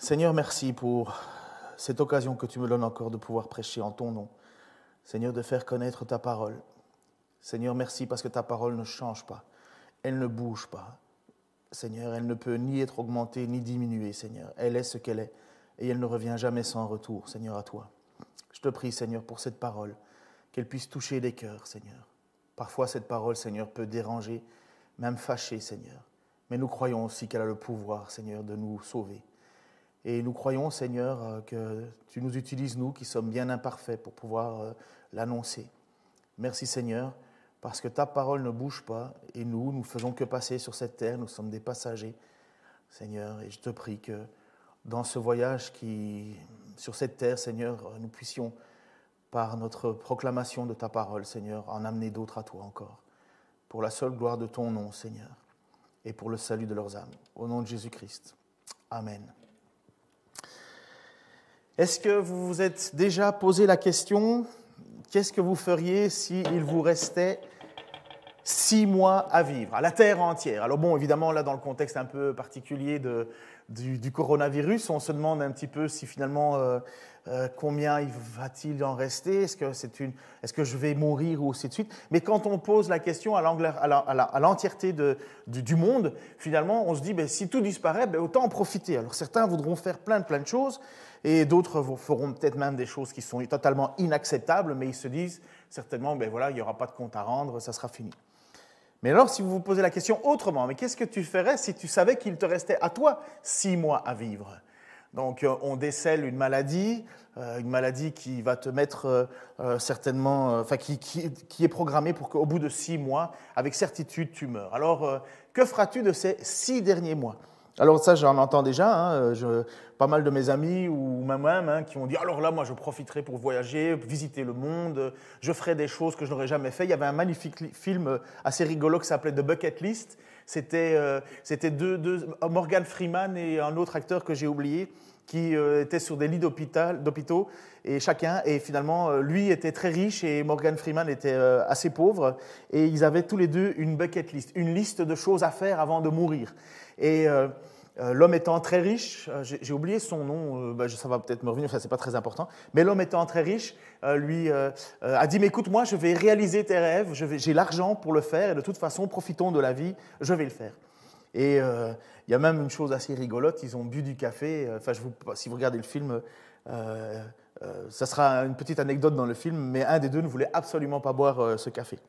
Seigneur, merci pour cette occasion que tu me donnes encore de pouvoir prêcher en ton nom. Seigneur, de faire connaître ta parole. Seigneur, merci parce que ta parole ne change pas. Elle ne bouge pas. Seigneur, elle ne peut ni être augmentée ni diminuée, Seigneur. Elle est ce qu'elle est et elle ne revient jamais sans retour, Seigneur, à toi. Je te prie, Seigneur, pour cette parole, qu'elle puisse toucher les cœurs, Seigneur. Parfois, cette parole, Seigneur, peut déranger, même fâcher, Seigneur. Mais nous croyons aussi qu'elle a le pouvoir, Seigneur, de nous sauver. Et nous croyons, Seigneur, que tu nous utilises, nous, qui sommes bien imparfaits, pour pouvoir l'annoncer. Merci, Seigneur, parce que ta parole ne bouge pas, et nous ne faisons que passer sur cette terre, nous sommes des passagers, Seigneur, et je te prie que dans ce voyage sur cette terre, Seigneur, nous puissions, par notre proclamation de ta parole, Seigneur, en amener d'autres à toi encore, pour la seule gloire de ton nom, Seigneur, et pour le salut de leurs âmes. Au nom de Jésus-Christ. Amen. Est-ce que vous vous êtes déjà posé la question, qu'est-ce que vous feriez s'il vous restait 6 mois à vivre, à la terre entière? Alors bon, évidemment, là, dans le contexte un peu particulier du coronavirus, on se demande un petit peu si finalement, combien va-t-il en rester? Est-ce que je vais mourir ou ainsi de suite? Mais quand on pose la question à l'entièreté du monde, finalement, on se dit, si tout disparaît, autant en profiter. Alors certains voudront faire plein de choses, et d'autres feront peut-être même des choses qui sont totalement inacceptables, mais ils se disent certainement, voilà, il n'y aura pas de compte à rendre, ça sera fini. Mais alors, si vous vous posez la question autrement, mais qu'est-ce que tu ferais si tu savais qu'il te restait à toi 6 mois à vivre? Donc, on décèle une maladie qui va te mettre certainement, qui est programmée pour qu'au bout de 6 mois, avec certitude, tu meurs. Alors, que feras-tu de ces 6 derniers mois? Alors ça, j'en entends déjà, pas mal de mes amis ou moi-même qui ont dit « Alors là, moi, je profiterai pour voyager, visiter le monde, je ferai des choses que je n'aurais jamais fait. » Il y avait un magnifique film assez rigolo qui s'appelait « The Bucket List ». C'était Morgan Freeman et un autre acteur que j'ai oublié qui étaient sur des lits d'hôpitaux et finalement, lui était très riche et Morgan Freeman était assez pauvre et ils avaient tous les deux une bucket list, une liste de choses à faire avant de mourir. Et l'homme étant très riche, j'ai oublié son nom, ça va peut-être me revenir, c'est pas très important, mais l'homme étant très riche, lui a dit « Mais écoute, moi, je vais réaliser tes rêves, j'ai l'argent pour le faire et de toute façon, profitons de la vie, je vais le faire. » Et il y a même une chose assez rigolote, ils ont bu du café, si vous regardez le film, ça sera une petite anecdote dans le film, mais un des deux ne voulait absolument pas boire ce café.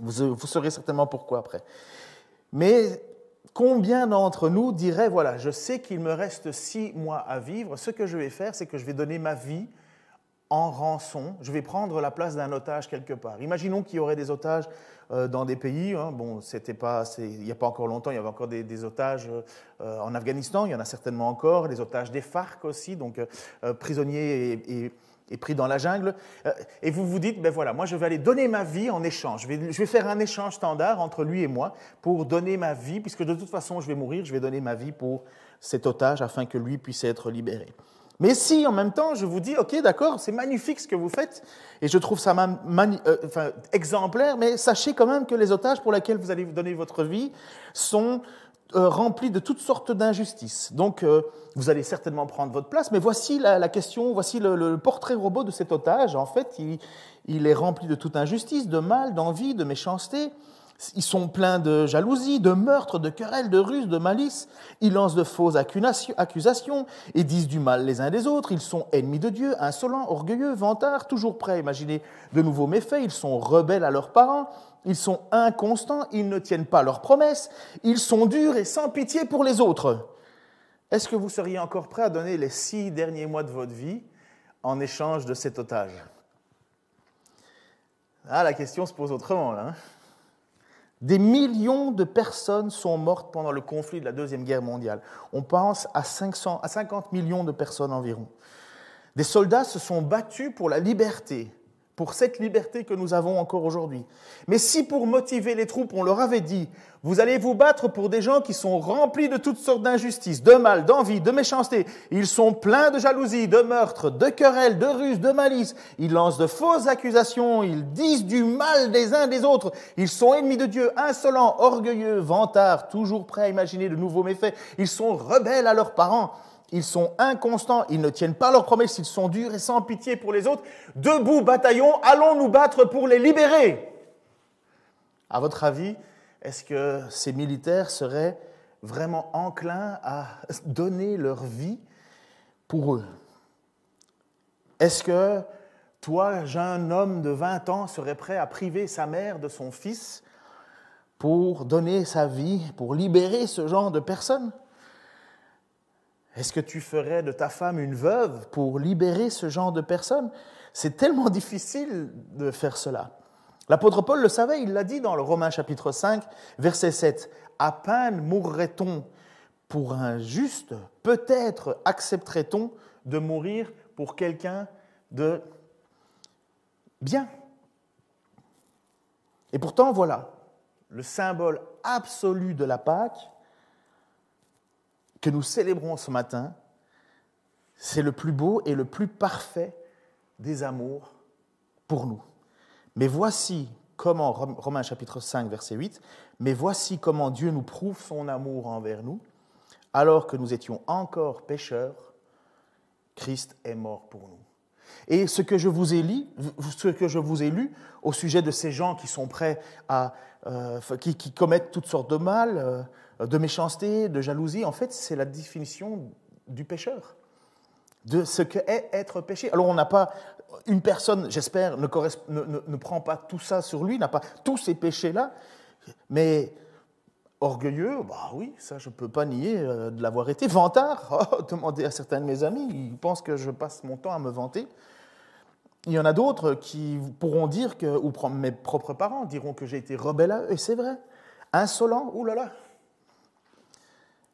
Vous saurez certainement pourquoi après. Mais combien d'entre nous diraient, voilà, je sais qu'il me reste 6 mois à vivre, ce que je vais faire, c'est que je vais donner ma vie en rançon, je vais prendre la place d'un otage quelque part. Imaginons qu'il y aurait des otages dans des pays, il n'y a pas encore longtemps, il y avait encore des otages en Afghanistan, il y en a certainement encore, les otages des FARC aussi, donc prisonniers et pris dans la jungle, et vous vous dites, voilà, moi je vais aller donner ma vie en échange, je vais faire un échange standard entre lui et moi pour donner ma vie, puisque de toute façon je vais mourir, je vais donner ma vie pour cet otage afin que lui puisse être libéré. Mais si, en même temps, je vous dis, ok, d'accord, c'est magnifique ce que vous faites, et je trouve ça exemplaire, mais sachez quand même que les otages pour lesquels vous allez donner votre vie sont remplis de toutes sortes d'injustices. Donc, vous allez certainement prendre votre place, mais voici la question, voici le portrait robot de cet otage. En fait, il est rempli de toute injustice, de mal, d'envie, de méchanceté. Ils sont pleins de jalousie, de meurtre, de querelles, de ruses, de malice. Ils lancent de fausses accusations et disent du mal les uns des autres. Ils sont ennemis de Dieu, insolents, orgueilleux, vantards, toujours prêts à imaginer de nouveaux méfaits. Ils sont rebelles à leurs parents. Ils sont inconstants, ils ne tiennent pas leurs promesses. Ils sont durs et sans pitié pour les autres. Est-ce que vous seriez encore prêt à donner les 6 derniers mois de votre vie en échange de cet otage? Ah, la question se pose autrement, là. Des millions de personnes sont mortes pendant le conflit de la Deuxième Guerre mondiale. On pense à 50 millions de personnes environ. Des soldats se sont battus pour la liberté, pour cette liberté que nous avons encore aujourd'hui. Mais si pour motiver les troupes, on leur avait dit « Vous allez vous battre pour des gens qui sont remplis de toutes sortes d'injustices, de mal, d'envie, de méchanceté. Ils sont pleins de jalousie, de meurtre, de querelles, de ruses, de malice. Ils lancent de fausses accusations, ils disent du mal des uns des autres. Ils sont ennemis de Dieu, insolents, orgueilleux, vantards, toujours prêts à imaginer de nouveaux méfaits. Ils sont rebelles à leurs parents. ils sont inconstants, ils ne tiennent pas leurs promesses, ils sont durs et sans pitié pour les autres. Debout, bataillons, allons nous battre pour les libérer. À votre avis, est-ce que ces militaires seraient vraiment enclins à donner leur vie pour eux? Est-ce que toi, jeune homme de 20 ans, serais prêt à priver sa mère de son fils pour donner sa vie, pour libérer ce genre de personnes? Est-ce que tu ferais de ta femme une veuve pour libérer ce genre de personnes? C'est tellement difficile de faire cela. L'apôtre Paul le savait, il l'a dit dans le Romains chapitre 5, verset 7. « À peine mourrait-on pour un juste, peut-être accepterait-on de mourir pour quelqu'un de bien. » Et pourtant, voilà, le symbole absolu de la Pâque que nous célébrons ce matin, c'est le plus beau et le plus parfait des amours pour nous. Mais voici comment, Romains chapitre 5, verset 8, mais voici comment Dieu nous prouve son amour envers nous, alors que nous étions encore pécheurs, Christ est mort pour nous. Et ce que je vous ai lu au sujet de ces gens qui sont prêts à, qui commettent toutes sortes de mal, de méchanceté, de jalousie, en fait, c'est la définition du pécheur, de ce qu'est être péché. Alors, on n'a pas, une personne, j'espère, ne prend pas tout ça sur lui, n'a pas tous ces péchés-là, mais orgueilleux, bah oui, ça je ne peux pas nier de l'avoir été. Vantard, demandez à certains de mes amis, ils pensent que je passe mon temps à me vanter. Il y en a d'autres qui pourront dire, ou mes propres parents diront que j'ai été rebelle à eux, et c'est vrai. Insolent, oulala.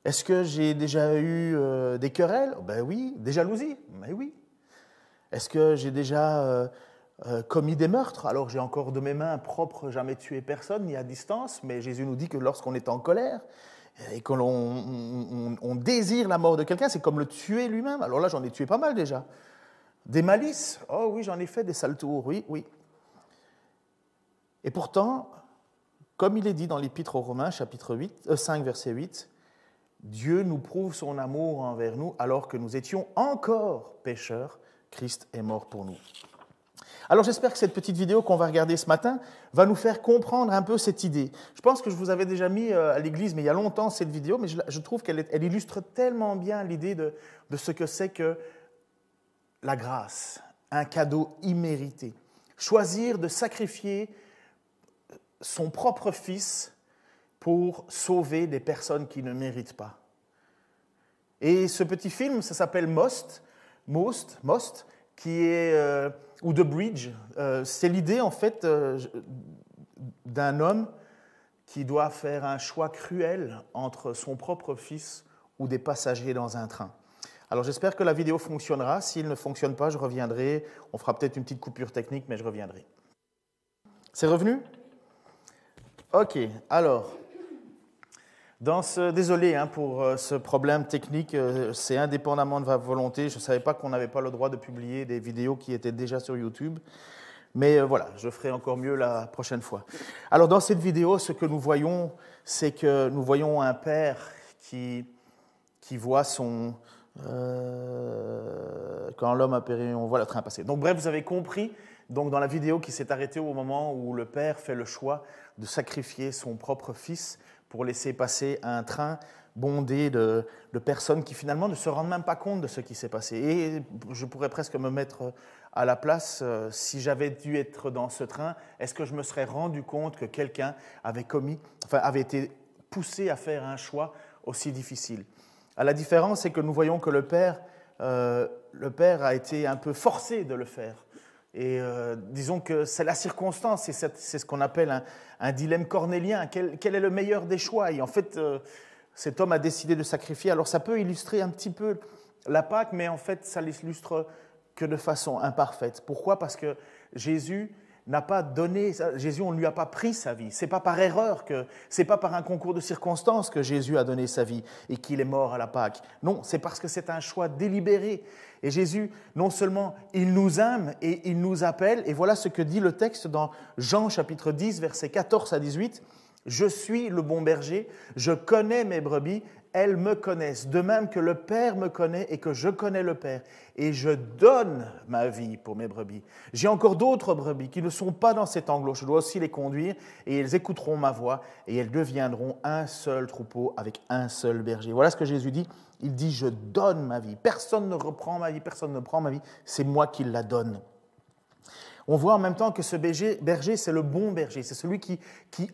Est-ce que j'ai déjà eu des querelles? Ben oui. Des jalousies? Ben oui. Est-ce que j'ai déjà commis des meurtres? Alors j'ai encore de mes mains propres jamais tué personne, ni à distance, mais Jésus nous dit que lorsqu'on est en colère et que l'on désire la mort de quelqu'un, c'est comme le tuer lui-même. Alors là, j'en ai tué pas mal déjà. Des malices? Oh oui, j'en ai fait des sales tours, oui, oui. Et pourtant, comme il est dit dans l'Épître aux Romains, chapitre 5, verset 8, Dieu nous prouve son amour envers nous alors que nous étions encore pécheurs. Christ est mort pour nous. Alors j'espère que cette petite vidéo qu'on va regarder ce matin va nous faire comprendre un peu cette idée. Je pense que je vous avais déjà mis à l'église, mais il y a longtemps, cette vidéo, mais je trouve qu'elle illustre tellement bien l'idée de ce que c'est que la grâce, un cadeau immérité. Choisir de sacrifier son propre fils pour sauver des personnes qui ne méritent pas. Et ce petit film, ça s'appelle Most, qui est, ou The Bridge. C'est l'idée, en fait, d'un homme qui doit faire un choix cruel entre son propre fils ou des passagers dans un train. Alors, j'espère que la vidéo fonctionnera. S'il ne fonctionne pas, je reviendrai. On fera peut-être une petite coupure technique, mais je reviendrai. C'est revenu? OK, alors... Désolé pour ce problème technique, c'est indépendamment de ma volonté. Je ne savais pas qu'on n'avait pas le droit de publier des vidéos qui étaient déjà sur YouTube. Mais voilà, je ferai encore mieux la prochaine fois. Alors dans cette vidéo, ce que nous voyons, c'est que nous voyons un père qui voit son... quand l'homme a péri, on voit le train passer. Donc bref, vous avez compris, donc, dans la vidéo qui s'est arrêtée au moment où le père fait le choix de sacrifier son propre fils pour laisser passer un train bondé de personnes qui finalement ne se rendent même pas compte de ce qui s'est passé. Et je pourrais presque me mettre à la place, si j'avais dû être dans ce train, est-ce que je me serais rendu compte que quelqu'un avait été poussé à faire un choix aussi difficile? La différence, c'est que nous voyons que le père a été un peu forcé de le faire. Et disons que c'est la circonstance, c'est ce qu'on appelle un dilemme cornélien. Quel est le meilleur des choix? Et en fait, cet homme a décidé de sacrifier. Alors ça peut illustrer un petit peu la Pâque, mais en fait, ça l'illustre que de façon imparfaite. Pourquoi? Parce que Jésus n'a pas donné, Jésus, on ne lui a pas pris sa vie. C'est pas par erreur, c'est pas par un concours de circonstances que Jésus a donné sa vie et qu'il est mort à la Pâque. Non, c'est parce que c'est un choix délibéré. Et Jésus, non seulement il nous aime et il nous appelle, et voilà ce que dit le texte dans Jean chapitre 10, versets 14 à 18. « Je suis le bon berger, je connais mes brebis elles me connaissent, de même que le Père me connaît et que je connais le Père. Et je donne ma vie pour mes brebis. J'ai encore d'autres brebis qui ne sont pas dans cet enclos. Je dois aussi les conduire et elles écouteront ma voix et elles deviendront un seul troupeau avec un seul berger. Voilà ce que Jésus dit. Il dit, je donne ma vie. Personne ne reprend ma vie, personne ne prend ma vie. C'est moi qui la donne. On voit en même temps que ce berger, c'est le bon berger, c'est celui qui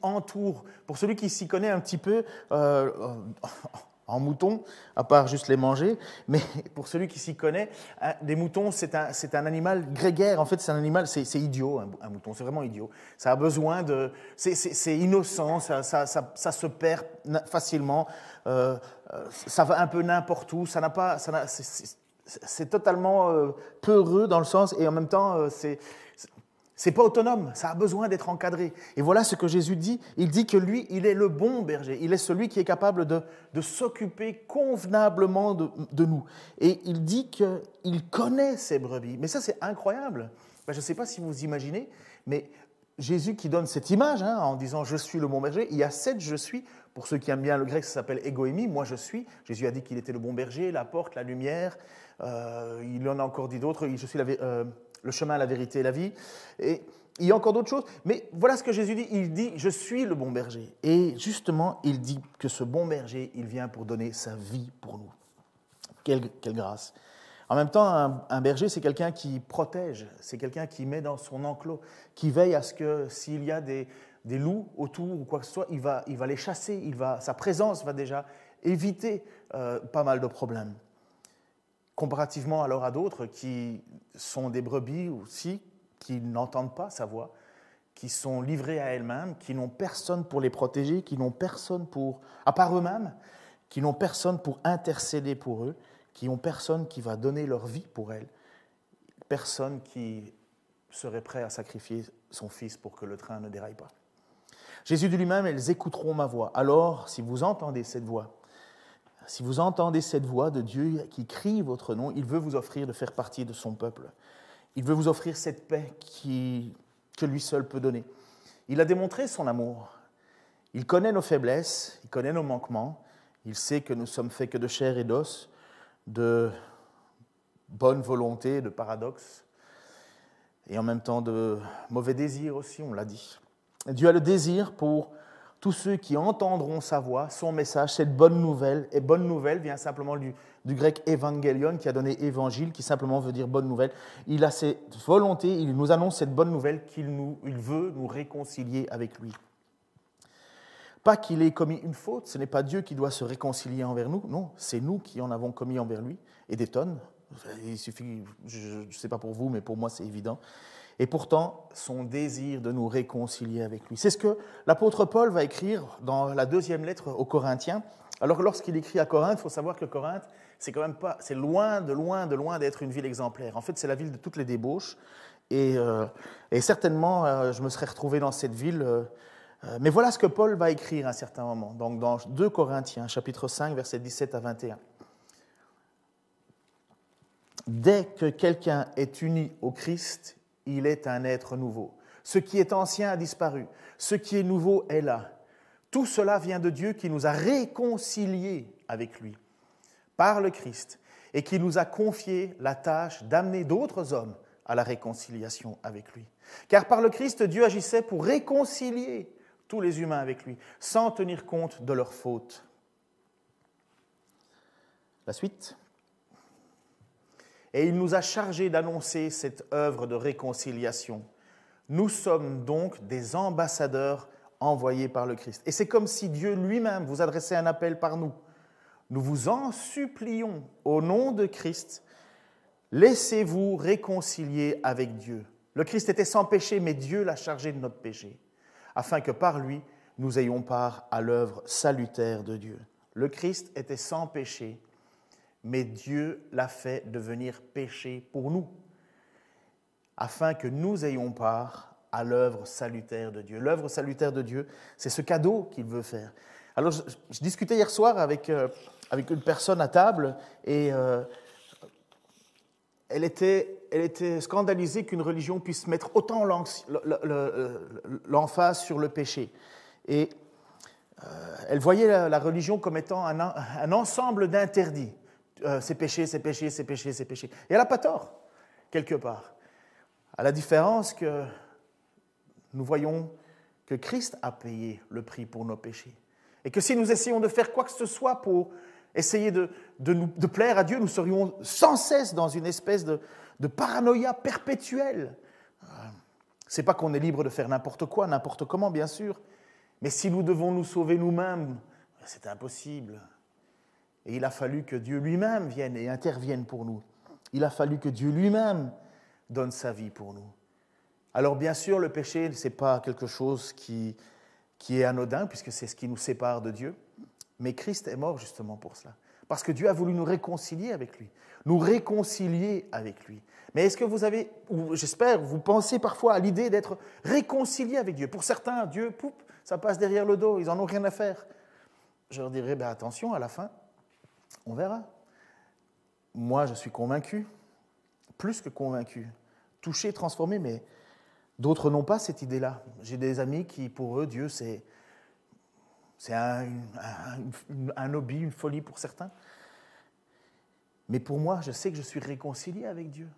entoure. Pour celui qui s'y connaît un petit peu en moutons, à part juste les manger, mais pour celui qui s'y connaît, des moutons, c'est un animal grégaire. En fait, c'est un animal, c'est idiot, un mouton, c'est vraiment idiot. Ça a besoin de... C'est innocent, ça se perd facilement, ça va un peu n'importe où, c'est totalement peureux dans le sens, et en même temps, c'est pas autonome, ça a besoin d'être encadré. Et voilà ce que Jésus dit. Il dit que lui, il est le bon berger. Il est celui qui est capable de s'occuper convenablement de nous. Et il dit qu'il connaît ses brebis. Mais ça, c'est incroyable. Je ne sais pas si vous imaginez, mais Jésus qui donne cette image en disant « je suis le bon berger », il y a 7 « je suis ». Pour ceux qui aiment bien le grec, ça s'appelle « égoïmie », moi je suis. Jésus a dit qu'il était le bon berger, la porte, la lumière. Il en a encore dit d'autres. Je suis le chemin, la vérité et la vie. Et il y a encore d'autres choses. Mais voilà ce que Jésus dit. Il dit, je suis le bon berger. Et justement, il dit que ce bon berger, il vient pour donner sa vie pour nous. Quelle grâce. En même temps, un berger, c'est quelqu'un qui protège. C'est quelqu'un qui met dans son enclos, qui veille à ce que s'il y a des loups autour ou quoi que ce soit, il va les chasser. Sa présence va déjà éviter pas mal de problèmes. Comparativement alors à d'autres qui sont des brebis aussi, qui n'entendent pas sa voix, qui sont livrées à elles-mêmes, qui n'ont personne pour les protéger, qui n'ont personne à part eux-mêmes, qui n'ont personne pour intercéder pour eux, qui n'ont personne qui va donner leur vie pour elles, personne qui serait prêt à sacrifier son fils pour que le train ne déraille pas. Jésus dit lui-même, elles écouteront ma voix. Alors, si vous entendez cette voix, si vous entendez cette voix de Dieu qui crie votre nom, il veut vous offrir de faire partie de son peuple. Il veut vous offrir cette paix que lui seul peut donner. Il a démontré son amour. Il connaît nos faiblesses, il connaît nos manquements. Il sait que nous sommes faits que de chair et d'os, de bonne volonté, de paradoxes, et en même temps de mauvais désirs aussi, on l'a dit. Dieu a le désir pour tous ceux qui entendront sa voix, son message, cette bonne nouvelle. Et bonne nouvelle vient simplement du grec évangélion, qui a donné évangile, qui simplement veut dire bonne nouvelle. Il a cette volonté, il nous annonce cette bonne nouvelle qu'il veut nous réconcilier avec lui. Pas qu'il ait commis une faute, ce n'est pas Dieu qui doit se réconcilier envers nous, non, c'est nous qui en avons commis envers lui, et des tonnes. Il suffit, je ne sais pas pour vous, mais pour moi c'est évident. Et pourtant, son désir de nous réconcilier avec lui. C'est ce que l'apôtre Paul va écrire dans la 2e lettre aux Corinthiens. Alors, lorsqu'il écrit à Corinthe, il faut savoir que Corinthe, c'est loin d'être une ville exemplaire. En fait, c'est la ville de toutes les débauches. Et certainement, je me serais retrouvé dans cette ville. Mais voilà ce que Paul va écrire à un certain moment. Donc, dans 2 Corinthiens, chapitre 5, versets 17 à 21. Dès que quelqu'un est uni au Christ, il est un être nouveau. Ce qui est ancien a disparu. Ce qui est nouveau est là. Tout cela vient de Dieu qui nous a réconciliés avec lui par le Christ et qui nous a confié la tâche d'amener d'autres hommes à la réconciliation avec lui. Car par le Christ, Dieu agissait pour réconcilier tous les humains avec lui, sans tenir compte de leurs fautes. La suite. Et il nous a chargés d'annoncer cette œuvre de réconciliation. Nous sommes donc des ambassadeurs envoyés par le Christ. Et c'est comme si Dieu lui-même vous adressait un appel par nous. Nous vous en supplions, au nom de Christ, laissez-vous réconcilier avec Dieu. Le Christ était sans péché, mais Dieu l'a chargé de notre péché, afin que par lui, nous ayons part à l'œuvre salutaire de Dieu. Le Christ était sans péché, mais Dieu l'a fait devenir péché pour nous, afin que nous ayons part à l'œuvre salutaire de Dieu. L'œuvre salutaire de Dieu, c'est ce cadeau qu'il veut faire. Alors, je discutais hier soir avec une personne à table, et elle était scandalisée qu'une religion puisse mettre autant l'emphase sur le péché. Et Elle voyait la religion comme étant un ensemble d'interdits. C'est péché, c'est péché, c'est péché, c'est péché. Et elle n'a pas tort, quelque part. À la différence que nous voyons que Christ a payé le prix pour nos péchés. Et que si nous essayons de faire quoi que ce soit pour essayer de plaire à Dieu, nous serions sans cesse dans une espèce de paranoïa perpétuelle. Ce n'est pas qu'on est libre de faire n'importe quoi, n'importe comment, bien sûr, mais si nous devons nous sauver nous-mêmes, c'est impossible. Et il a fallu que Dieu lui-même vienne et intervienne pour nous. Il a fallu que Dieu lui-même donne sa vie pour nous. Alors bien sûr, le péché, ce n'est pas quelque chose qui est anodin, puisque c'est ce qui nous sépare de Dieu. Mais Christ est mort justement pour cela. Parce que Dieu a voulu nous réconcilier avec lui. Nous réconcilier avec lui. Mais est-ce que vous avez, ou j'espère, vous pensez parfois à l'idée d'être réconcilié avec Dieu? Pour certains, Dieu, poup, ça passe derrière le dos, ils n'en ont rien à faire. Je leur dirais, attention, à la fin, on verra. Moi, je suis convaincu, plus que convaincu, touché, transformé, mais d'autres n'ont pas cette idée-là. J'ai des amis qui, pour eux, Dieu, c'est un hobby, une folie pour certains. Mais pour moi, je sais que je suis réconcilié avec Dieu.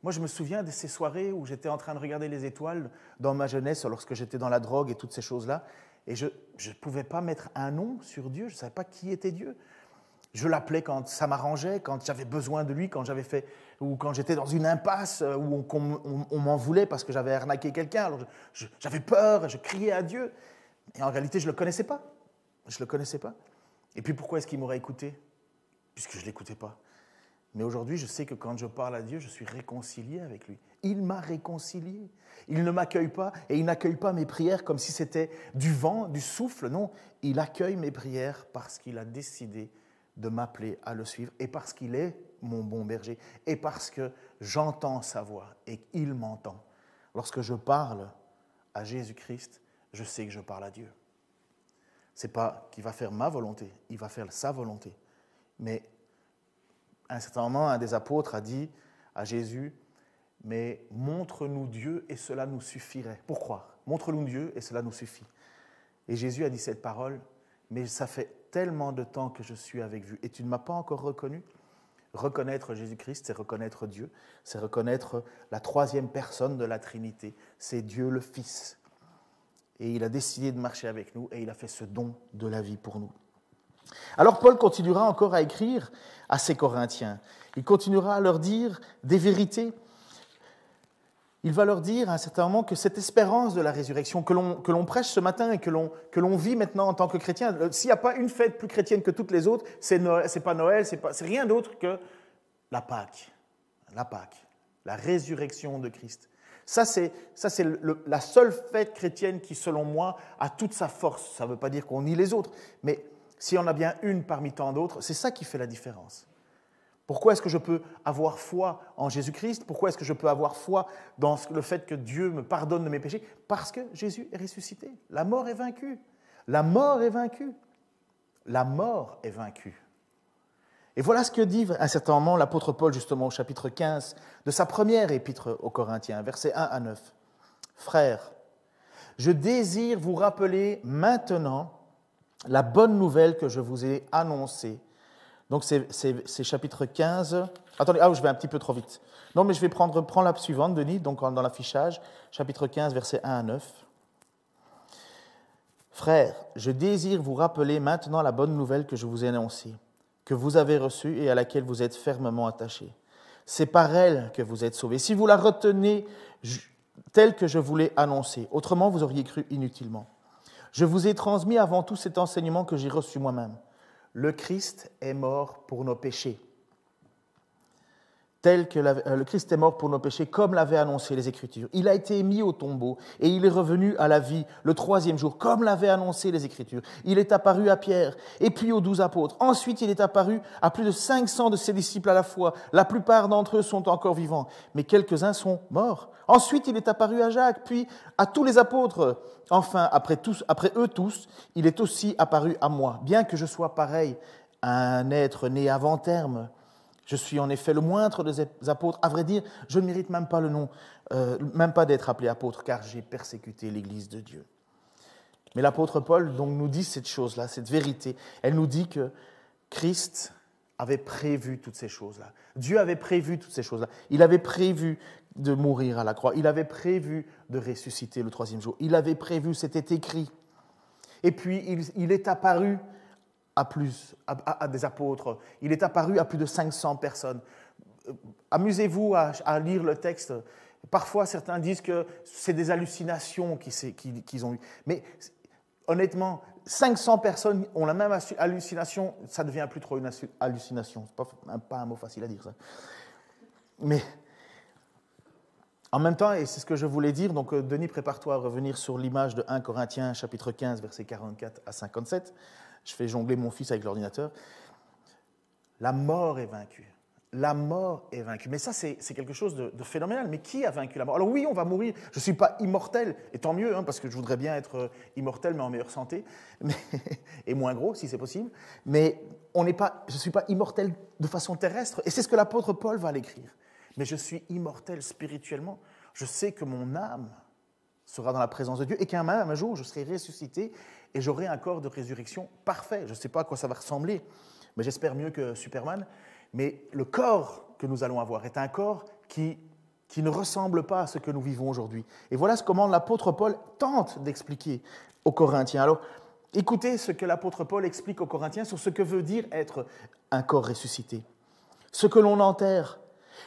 Moi, je me souviens de ces soirées où j'étais en train de regarder les étoiles dans ma jeunesse, lorsque j'étais dans la drogue et toutes ces choses-là, et je ne pouvais pas mettre un nom sur Dieu, je ne savais pas qui était Dieu. Je l'appelais quand ça m'arrangeait, quand j'avais besoin de lui, ou quand j'étais dans une impasse, où on m'en voulait parce que j'avais arnaqué quelqu'un. Alors j'avais peur, je criais à Dieu. Et en réalité, je ne le connaissais pas. Je ne le connaissais pas. Et puis pourquoi est-ce qu'il m'aurait écouté? Puisque je ne l'écoutais pas. Mais aujourd'hui, je sais que quand je parle à Dieu, je suis réconcilié avec lui. Il m'a réconcilié. Il ne m'accueille pas et il n'accueille pas mes prières comme si c'était du vent, du souffle. Non, il accueille mes prières parce qu'il a décidé de m'appeler à le suivre et parce qu'il est mon bon berger et parce que j'entends sa voix et qu'il m'entend. Lorsque je parle à Jésus-Christ, je sais que je parle à Dieu. Ce n'est pas qu'il va faire ma volonté, il va faire sa volonté. Mais à un certain moment, un des apôtres a dit à Jésus, « Mais montre-nous Dieu et cela nous suffirait. » Pour croire. Montre-nous Dieu et cela nous suffit. Et Jésus a dit cette parole, « Mais ça fait tellement de temps que je suis avec vous et tu ne m'as pas encore reconnu. » Reconnaître Jésus-Christ, c'est reconnaître Dieu, c'est reconnaître la troisième personne de la Trinité, c'est Dieu le Fils. Et il a décidé de marcher avec nous et il a fait ce don de la vie pour nous. Alors Paul continuera encore à écrire à ces Corinthiens. Il continuera à leur dire des vérités. Il va leur dire à un certain moment que cette espérance de la résurrection que l'on prêche ce matin et que l'on vit maintenant en tant que chrétien, s'il n'y a pas une fête plus chrétienne que toutes les autres, c'est pas Noël, c'est rien d'autre que la Pâque, la résurrection de Christ. Ça, c'est la seule fête chrétienne qui, selon moi, a toute sa force. Ça ne veut pas dire qu'on nie les autres, mais s'il y en a bien une parmi tant d'autres, c'est ça qui fait la différence. Pourquoi est-ce que je peux avoir foi en Jésus-Christ? Pourquoi est-ce que je peux avoir foi dans le fait que Dieu me pardonne de mes péchés? Parce que Jésus est ressuscité. La mort est vaincue. La mort est vaincue. La mort est vaincue. Et voilà ce que dit à un certain moment l'apôtre Paul, justement, au chapitre 15 de sa première épître aux Corinthiens, versets 1 à 9. « Frères, je désire vous rappeler maintenant la bonne nouvelle que je vous ai annoncée. » Donc c'est chapitre 15. Attendez, je vais un petit peu trop vite. Non, mais je vais prends la suivante, Denis, donc dans l'affichage, chapitre 15, versets 1 à 9. « Frères, je désire vous rappeler maintenant la bonne nouvelle que je vous ai annoncée, que vous avez reçue et à laquelle vous êtes fermement attachés. C'est par elle que vous êtes sauvés. Si vous la retenez telle que je vous l'ai annoncée, autrement vous auriez cru inutilement. Je vous ai transmis avant tout cet enseignement que j'ai reçu moi-même. Le Christ est mort pour nos péchés. Le Christ est mort pour nos péchés, comme l'avaient annoncé les Écritures. Il a été mis au tombeau et il est revenu à la vie le troisième jour, comme l'avaient annoncé les Écritures. Il est apparu à Pierre et puis aux 12 apôtres. Ensuite, il est apparu à plus de 500 de ses disciples à la fois. La plupart d'entre eux sont encore vivants, mais quelques-uns sont morts. Ensuite, il est apparu à Jacques, puis à tous les apôtres. Enfin, après eux tous, il est aussi apparu à moi, bien que je sois pareil à un être né avant terme. Je suis en effet le moindre des apôtres. À vrai dire, je ne mérite même pas le nom, même pas d'être appelé apôtre, car j'ai persécuté l'Église de Dieu. Mais l'apôtre Paul donc, nous dit cette chose-là, cette vérité. Elle nous dit que Christ avait prévu toutes ces choses-là. Dieu avait prévu toutes ces choses-là. Il avait prévu de mourir à la croix. Il avait prévu de ressusciter le troisième jour. Il avait prévu, c'était écrit. Et puis, il est apparu à des apôtres. Il est apparu à plus de 500 personnes. Amusez-vous à lire le texte. Parfois, certains disent que c'est des hallucinations qu'ils ont eues. Mais honnêtement, 500 personnes ont la même hallucination, ça ne devient plus trop une hallucination. Ce n'est pas un mot facile à dire, ça. Mais en même temps, et c'est ce que je voulais dire, donc Denis, prépare-toi à revenir sur l'image de 1 Corinthiens, chapitre 15, versets 44 à 57. Je fais jongler mon fils avec l'ordinateur. La mort est vaincue. La mort est vaincue. Mais ça, c'est quelque chose de phénoménal. Mais qui a vaincu la mort? Alors oui, on va mourir. Je ne suis pas immortel, et tant mieux, hein, parce que je voudrais bien être immortel, mais en meilleure santé, et moins gros, si c'est possible. Mais je ne suis pas immortel de façon terrestre, et c'est ce que l'apôtre Paul va l'écrire. Mais je suis immortel spirituellement. Je sais que mon âme sera dans la présence de Dieu, et qu'un jour, je serai ressuscité, et j'aurai un corps de résurrection parfait. Je ne sais pas à quoi ça va ressembler, mais j'espère mieux que Superman. Mais le corps que nous allons avoir est un corps qui ne ressemble pas à ce que nous vivons aujourd'hui. Et voilà comment l'apôtre Paul tente d'expliquer aux Corinthiens. Alors, écoutez ce que l'apôtre Paul explique aux Corinthiens sur ce que veut dire être un corps ressuscité. Ce que l'on enterre,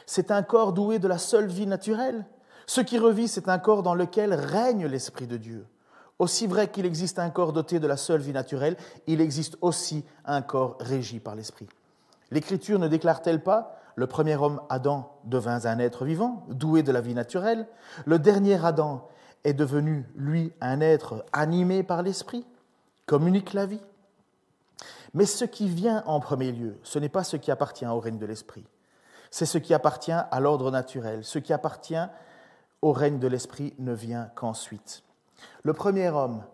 c'est un corps doué de la seule vie naturelle. Ce qui revit, c'est un corps dans lequel règne l'Esprit de Dieu. Aussi vrai qu'il existe un corps doté de la seule vie naturelle, il existe aussi un corps régi par l'Esprit. L'Écriture ne déclare-t-elle pas « Le premier homme, Adam, devint un être vivant, doué de la vie naturelle. Le dernier Adam est devenu, lui, un être animé par l'Esprit, communique la vie. Mais ce qui vient en premier lieu, ce n'est pas ce qui appartient au règne de l'Esprit. C'est ce qui appartient à l'ordre naturel. Ce qui appartient au règne de l'Esprit ne vient qu'ensuite. Le premier homme,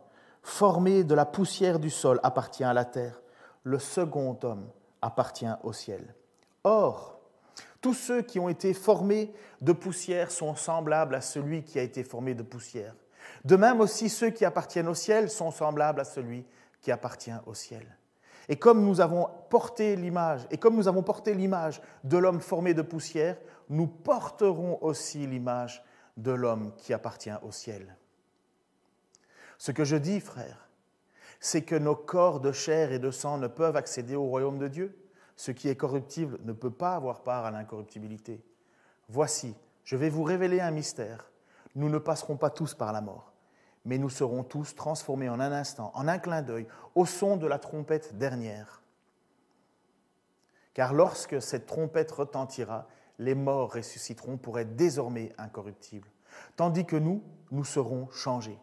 formé de la poussière du sol, appartient à la terre. Le second homme appartient au ciel. Or, tous ceux qui ont été formés de poussière sont semblables à celui qui a été formé de poussière. De même aussi, ceux qui appartiennent au ciel sont semblables à celui qui appartient au ciel. Et comme nous avons porté l'image de l'homme formé de poussière, nous porterons aussi l'image de l'homme qui appartient au ciel. Ce que je dis, frères, c'est que nos corps de chair et de sang ne peuvent accéder au royaume de Dieu. Ce qui est corruptible ne peut pas avoir part à l'incorruptibilité. Voici, je vais vous révéler un mystère. Nous ne passerons pas tous par la mort, mais nous serons tous transformés en un instant, en un clin d'œil, au son de la trompette dernière. Car lorsque cette trompette retentira, les morts ressusciteront pour être désormais incorruptibles, tandis que nous serons changés.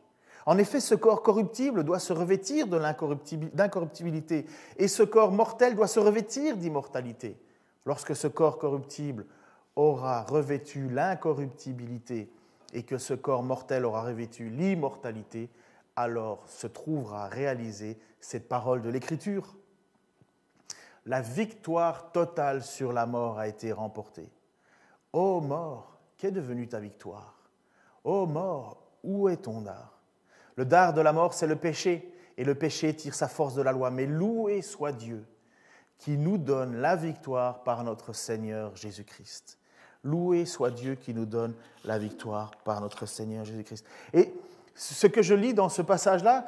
En effet, ce corps corruptible doit se revêtir d'incorruptibilité et ce corps mortel doit se revêtir d'immortalité. Lorsque ce corps corruptible aura revêtu l'incorruptibilité et que ce corps mortel aura revêtu l'immortalité, alors se trouvera réalisée cette parole de l'Écriture. La victoire totale sur la mort a été remportée. Ô mort, qu'est devenue ta victoire? Ô mort, où est ton dard? Le dard de la mort, c'est le péché, et le péché tire sa force de la loi. Mais loué soit Dieu, qui nous donne la victoire par notre Seigneur Jésus-Christ. Loué soit Dieu qui nous donne la victoire par notre Seigneur Jésus-Christ. Et ce que je lis dans ce passage-là,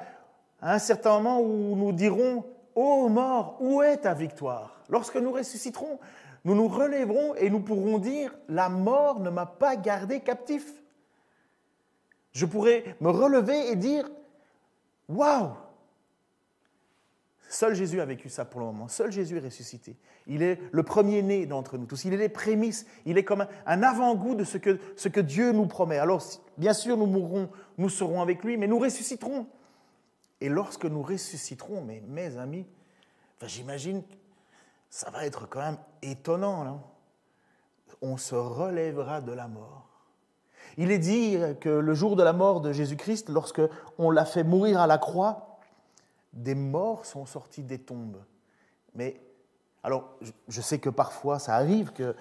à un certain moment où nous dirons « Ô mort, où est ta victoire ?» Lorsque nous ressusciterons, nous nous relèverons et nous pourrons dire « La mort ne m'a pas gardé captif ». Je pourrais me relever et dire « Waouh !» Seul Jésus a vécu ça pour le moment. Seul Jésus est ressuscité. Il est le premier-né d'entre nous tous. Il est les prémices. Il est comme un avant-goût de ce que Dieu nous promet. Alors, bien sûr, nous mourrons, nous serons avec lui, mais nous ressusciterons. Et lorsque nous ressusciterons, mes amis, j'imagine, ça va être quand même étonnant, non? On se relèvera de la mort. Il est dit que le jour de la mort de Jésus-Christ, lorsque on l'a fait mourir à la croix, des morts sont sortis des tombes. Mais, alors, je sais que parfois ça arrive que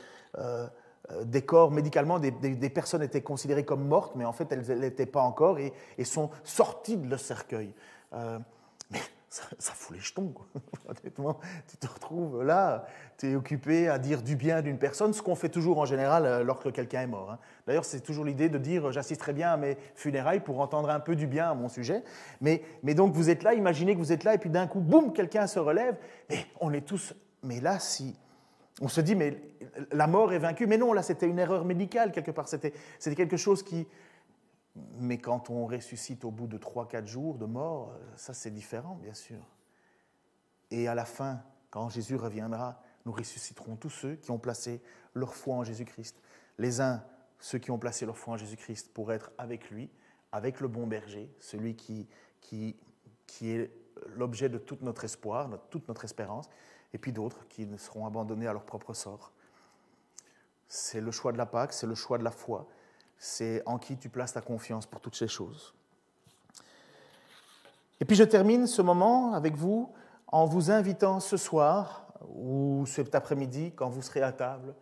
des corps, médicalement, des personnes étaient considérées comme mortes, mais en fait elles n'étaient pas encore et sont sorties de leur cercueil. Mais ça fout les jetons, quoi. Honnêtement, tu te retrouves là, tu es occupé à dire du bien d'une personne, ce qu'on fait toujours en général lorsque quelqu'un est mort. Hein. D'ailleurs, c'est toujours l'idée de dire « j'assisterai bien à mes funérailles pour entendre un peu du bien à mon sujet ». Mais donc, vous êtes là, imaginez que vous êtes là, et puis d'un coup, boum, quelqu'un se relève, et on est tous... Mais là, si... On se dit, mais la mort est vaincue. Mais non, là, c'était une erreur médicale, quelque part. C'était quelque chose qui... Mais quand on ressuscite au bout de 3-4 jours de mort, ça, c'est différent, bien sûr. Et à la fin, quand Jésus reviendra, nous ressusciterons tous ceux qui ont placé leur foi en Jésus-Christ. Les uns, ceux qui ont placé leur foi en Jésus-Christ pour être avec lui, avec le bon berger, celui qui est l'objet de tout notre espoir, toute notre espérance, et puis d'autres qui ne seront abandonnés à leur propre sort. C'est le choix de la Pâque, c'est le choix de la foi, c'est en qui tu places ta confiance pour toutes ces choses. Et puis je termine ce moment avec vous en vous invitant ce soir ou cet après-midi, quand vous serez à table,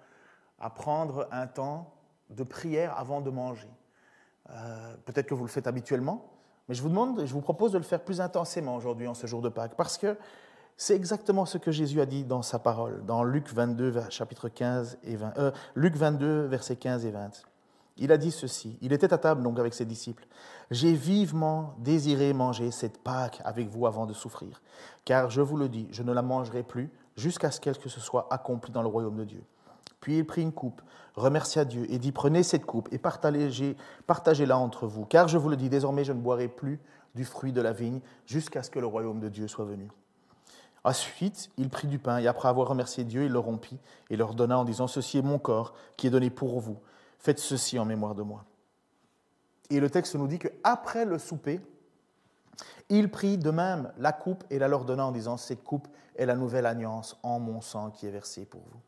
à prendre un temps de prière avant de manger. Peut-être que vous le faites habituellement, mais je vous propose de le faire plus intensément aujourd'hui, en ce jour de Pâques, parce que c'est exactement ce que Jésus a dit dans sa parole, dans Luc 22, chapitre 15 et 20, Luc 22, versets 15 et 20. Il a dit ceci, il était à table donc avec ses disciples. « J'ai vivement désiré manger cette Pâque avec vous avant de souffrir, car je vous le dis, je ne la mangerai plus jusqu'à ce qu'elle se soit accomplie dans le royaume de Dieu. » Puis il prit une coupe, remercia Dieu et dit « Prenez cette coupe et partagez-la entre vous, car je vous le dis, désormais je ne boirai plus du fruit de la vigne jusqu'à ce que le royaume de Dieu soit venu. » Ensuite, il prit du pain et après avoir remercié Dieu, il le rompit et leur donna en disant « Ceci est mon corps qui est donné pour vous. Faites ceci en mémoire de moi. » Et le texte nous dit qu'après le souper, il prit de même la coupe et la leur donna en disant « Cette coupe est la nouvelle alliance en mon sang qui est versé pour vous. »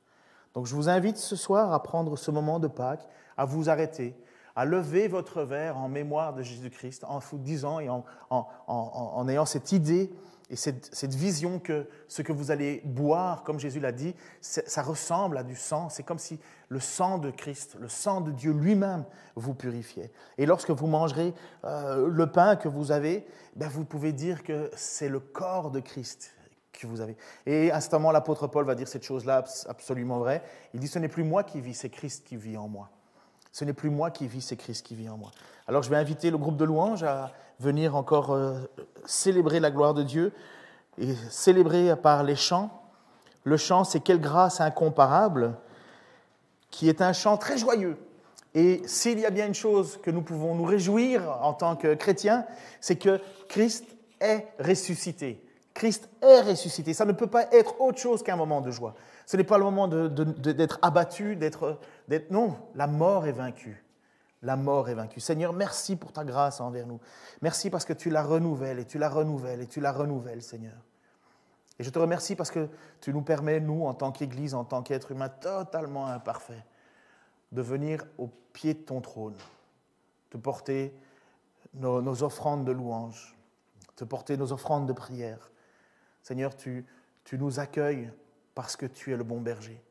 Donc je vous invite ce soir à prendre ce moment de Pâques, à vous arrêter, à lever votre verre en mémoire de Jésus-Christ, en vous disant et en ayant cette idée et cette vision que ce que vous allez boire, comme Jésus l'a dit, ça ressemble à du sang. C'est comme si le sang de Christ, le sang de Dieu lui-même vous purifiait. Et lorsque vous mangerez le pain que vous avez, vous pouvez dire que c'est le corps de Christ que vous avez. Et instantanément, l'apôtre Paul va dire cette chose-là absolument vraie. Il dit « Ce n'est plus moi qui vis, c'est Christ qui vit en moi. » Ce n'est plus moi qui vis, c'est Christ qui vit en moi. Alors je vais inviter le groupe de louanges à venir encore célébrer la gloire de Dieu et célébrer par les chants. Le chant, c'est « Quelle grâce incomparable » qui est un chant très joyeux. Et s'il y a bien une chose que nous pouvons nous réjouir en tant que chrétiens, c'est que Christ est ressuscité. Christ est ressuscité. Ça ne peut pas être autre chose qu'un moment de joie. Ce n'est pas le moment d'être abattu, non, la mort est vaincue. La mort est vaincue. Seigneur, merci pour ta grâce envers nous. Merci parce que tu la renouvelles et tu la renouvelles et tu la renouvelles, Seigneur. Et je te remercie parce que tu nous permets, nous, en tant qu'Église, en tant qu'être humain totalement imparfait, de venir au pied de ton trône, te porter nos offrandes de louange, te porter nos offrandes de prière. Seigneur, tu nous accueilles parce que tu es le bon berger.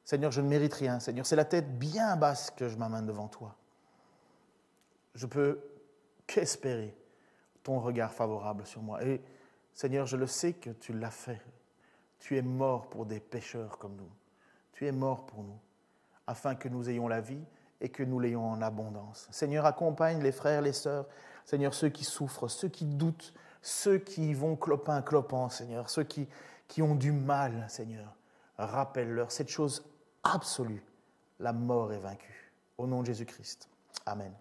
Seigneur, je ne mérite rien. Seigneur, c'est la tête bien basse que je m'amène devant toi. Je peux qu'espérer ton regard favorable sur moi. Et Seigneur, je le sais que tu l'as fait. Tu es mort pour des pécheurs comme nous. Tu es mort pour nous, afin que nous ayons la vie et que nous l'ayons en abondance. Seigneur, accompagne les frères, les sœurs, Seigneur, ceux qui souffrent, ceux qui doutent, ceux qui vont clopin-clopant, Seigneur, ceux qui ont du mal, Seigneur. Rappelle-leur cette chose absolue, la mort est vaincue. Au nom de Jésus-Christ. Amen.